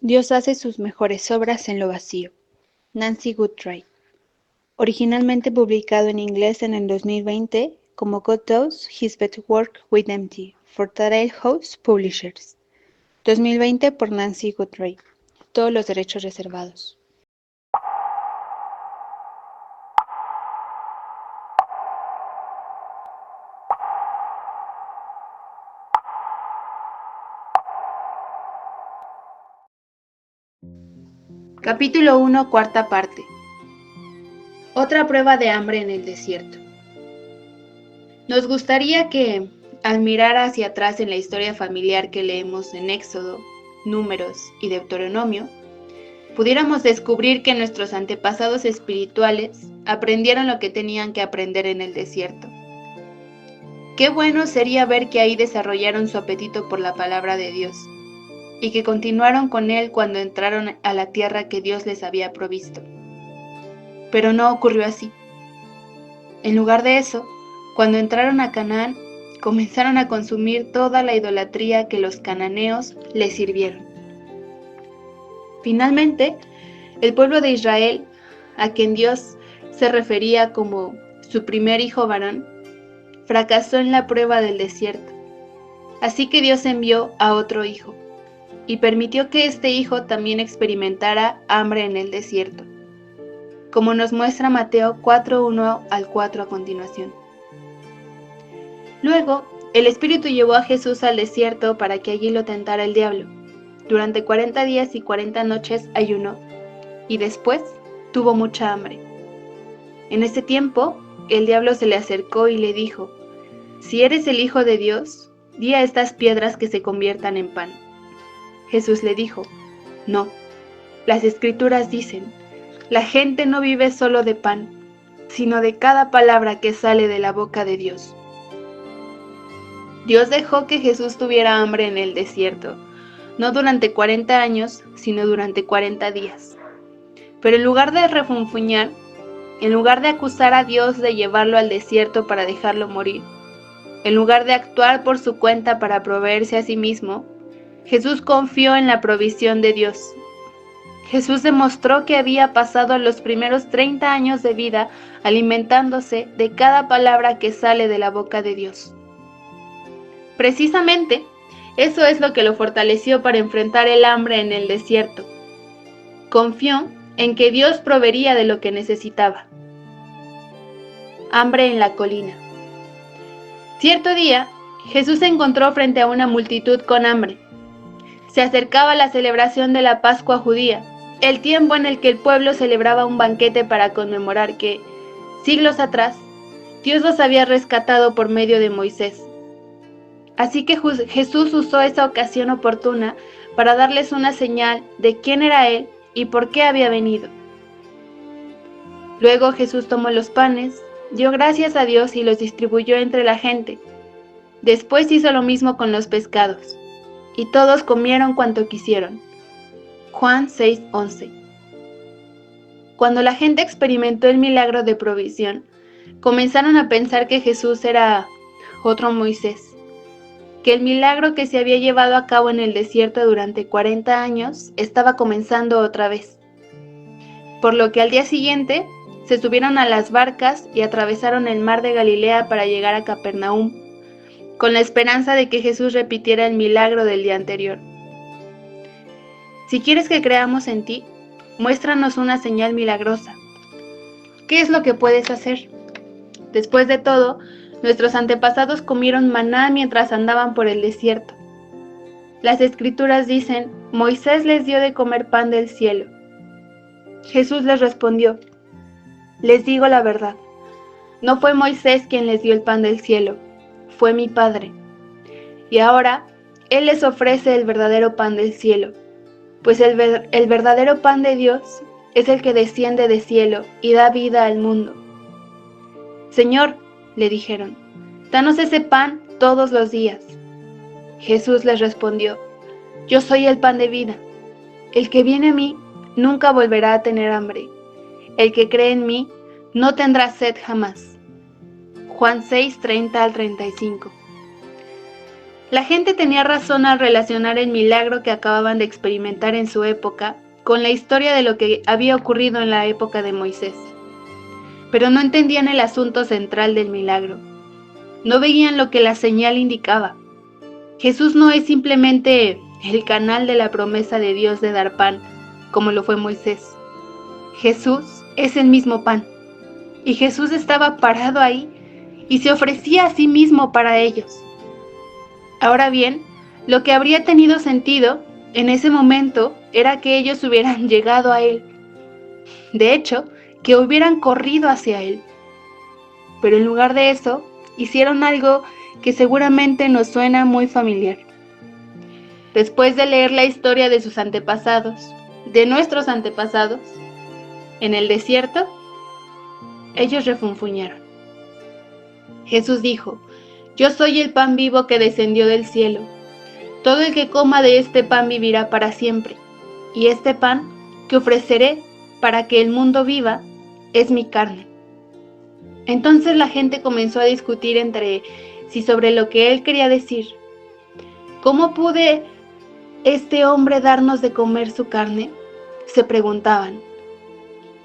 Dios hace sus mejores obras en lo vacío. Nancy Guthrie. Originalmente publicado en inglés en el 2020 como God Does His Best Work with Empty for Tadale House Publishers. 2020 por Nancy Guthrie. Todos los derechos reservados. Capítulo 1, cuarta parte. Otra prueba de hambre en el desierto. Nos gustaría que, al mirar hacia atrás en la historia familiar que leemos en Éxodo, Números y Deuteronomio, pudiéramos descubrir que nuestros antepasados espirituales aprendieron lo que tenían que aprender en el desierto. Qué bueno sería ver que ahí desarrollaron su apetito por la palabra de Dios, y que continuaron con él cuando entraron a la tierra que Dios les había provisto. Pero no ocurrió así. En lugar de eso, cuando entraron a Canaán, comenzaron a consumir toda la idolatría que los cananeos les sirvieron. Finalmente, el pueblo de Israel, a quien Dios se refería como su primer hijo varón, fracasó en la prueba del desierto. Así que Dios envió a otro hijo, y permitió que este hijo también experimentara hambre en el desierto, como nos muestra Mateo 4:1 al 4 a continuación. Luego, el Espíritu llevó a Jesús al desierto para que allí lo tentara el diablo. Durante 40 días y 40 noches ayunó, y después tuvo mucha hambre. En ese tiempo, el diablo se le acercó y le dijo: «Si eres el Hijo de Dios, di a estas piedras que se conviertan en pan». Jesús le dijo: «No, las Escrituras dicen, la gente no vive solo de pan, sino de cada palabra que sale de la boca de Dios». Dios dejó que Jesús tuviera hambre en el desierto, no durante 40 años, sino durante 40 días. Pero en lugar de refunfuñar, en lugar de acusar a Dios de llevarlo al desierto para dejarlo morir, en lugar de actuar por su cuenta para proveerse a sí mismo, Jesús confió en la provisión de Dios. Jesús demostró que había pasado los primeros 30 años de vida alimentándose de cada palabra que sale de la boca de Dios. Precisamente, eso es lo que lo fortaleció para enfrentar el hambre en el desierto. Confió en que Dios proveería de lo que necesitaba. Hambre en la colina. Cierto día, Jesús se encontró frente a una multitud con hambre. Se acercaba la celebración de la Pascua judía, el tiempo en el que el pueblo celebraba un banquete para conmemorar que, siglos atrás, Dios los había rescatado por medio de Moisés. Así que Jesús usó esa ocasión oportuna para darles una señal de quién era Él y por qué había venido. Luego Jesús tomó los panes, dio gracias a Dios y los distribuyó entre la gente. Después hizo lo mismo con los pescados, y todos comieron cuanto quisieron. Juan 6:11. Cuando la gente experimentó el milagro de provisión, comenzaron a pensar que Jesús era otro Moisés, que el milagro que se había llevado a cabo en el desierto durante 40 años estaba comenzando otra vez. Por lo que al día siguiente se subieron a las barcas y atravesaron el mar de Galilea para llegar a Capernaum, con la esperanza de que Jesús repitiera el milagro del día anterior. Si quieres que creamos en ti, muéstranos una señal milagrosa. ¿Qué es lo que puedes hacer? Después de todo, nuestros antepasados comieron maná mientras andaban por el desierto. Las Escrituras dicen, Moisés les dio de comer pan del cielo. Jesús les respondió, les digo la verdad, no fue Moisés quien les dio el pan del cielo, fue mi Padre. Y ahora, Él les ofrece el verdadero pan del cielo, pues el verdadero pan de Dios es el que desciende del cielo y da vida al mundo. Señor, le dijeron, danos ese pan todos los días. Jesús les respondió, yo soy el pan de vida. El que viene a mí nunca volverá a tener hambre. El que cree en mí no tendrá sed jamás. Juan 6:30 al 35. La gente tenía razón al relacionar el milagro que acababan de experimentar en su época con la historia de lo que había ocurrido en la época de Moisés. Pero no entendían el asunto central del milagro. No veían lo que la señal indicaba. Jesús no es simplemente el canal de la promesa de Dios de dar pan, como lo fue Moisés. Jesús es el mismo pan. Y Jesús estaba parado ahí y se ofrecía a sí mismo para ellos. Ahora bien, lo que habría tenido sentido en ese momento era que ellos hubieran llegado a Él. De hecho, que hubieran corrido hacia Él. Pero en lugar de eso, hicieron algo que seguramente nos suena muy familiar. Después de leer la historia de sus antepasados, de nuestros antepasados, en el desierto, ellos refunfuñaron. Jesús dijo: «Yo soy el pan vivo que descendió del cielo. Todo el que coma de este pan vivirá para siempre, y este pan que ofreceré para que el mundo viva es mi carne». Entonces la gente comenzó a discutir entre sí sobre lo que él quería decir. ¿Cómo puede este hombre darnos de comer su carne?, se preguntaban.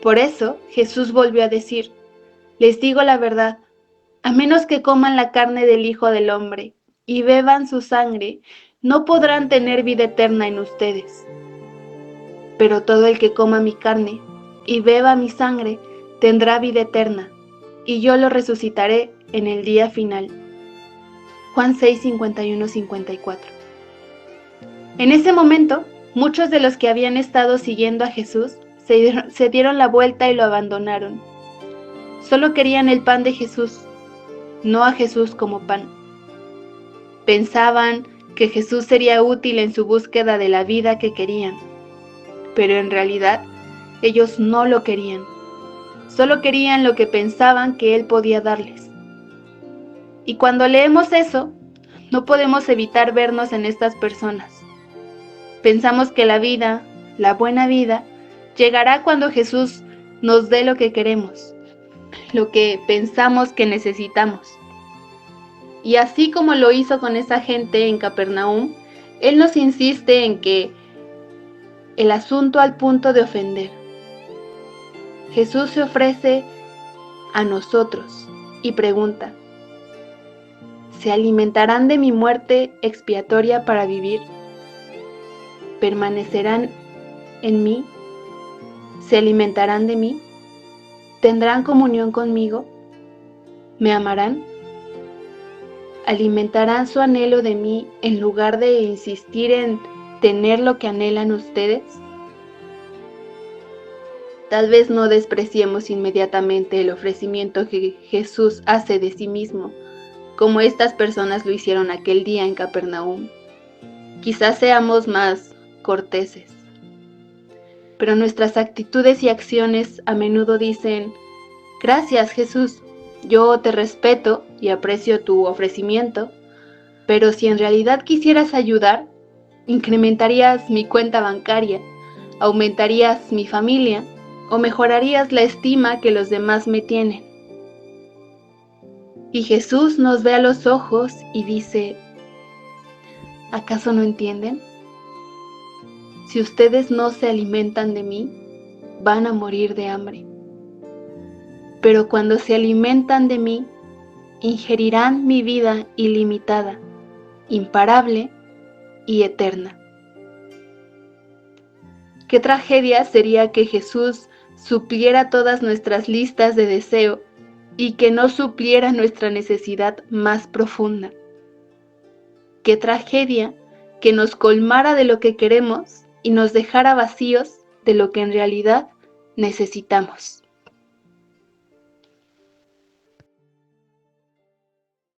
Por eso Jesús volvió a decir: «Les digo la verdad, a menos que coman la carne del Hijo del Hombre y beban su sangre, no podrán tener vida eterna en ustedes. Pero todo el que coma mi carne y beba mi sangre tendrá vida eterna, y yo lo resucitaré en el día final». Juan 6, 51, 54. En ese momento, muchos de los que habían estado siguiendo a Jesús se dieron la vuelta y lo abandonaron. Solo querían el pan de Jesús, no a Jesús como pan. Pensaban que Jesús sería útil en su búsqueda de la vida que querían, pero en realidad ellos no lo querían. Solo querían lo que pensaban que Él podía darles. Y cuando leemos eso, no podemos evitar vernos en estas personas. Pensamos que la vida, la buena vida, llegará cuando Jesús nos dé lo que queremos, lo que pensamos que necesitamos. Y así como lo hizo con esa gente en Capernaum, Él nos insiste en que el asunto al punto de ofender. Jesús se ofrece a nosotros y pregunta: ¿se alimentarán de mi muerte expiatoria para vivir? ¿Permanecerán en mí? ¿Se alimentarán de mí? ¿Tendrán comunión conmigo? ¿Me amarán? ¿Alimentarán su anhelo de mí en lugar de insistir en tener lo que anhelan ustedes? Tal vez no despreciemos inmediatamente el ofrecimiento que Jesús hace de sí mismo, como estas personas lo hicieron aquel día en Capernaum. Quizás seamos más corteses, pero nuestras actitudes y acciones a menudo dicen: «Gracias, Jesús, yo te respeto y aprecio tu ofrecimiento, pero si en realidad quisieras ayudar, incrementarías mi cuenta bancaria, aumentarías mi familia o mejorarías la estima que los demás me tienen». Y Jesús nos ve a los ojos y dice: ¿acaso no entienden? Si ustedes no se alimentan de mí, van a morir de hambre. Pero cuando se alimentan de mí, ingerirán mi vida ilimitada, imparable y eterna. Qué tragedia sería que Jesús supliera todas nuestras listas de deseo y que no supliera nuestra necesidad más profunda. Qué tragedia que nos colmara de lo que queremos y nos dejara vacíos de lo que en realidad necesitamos.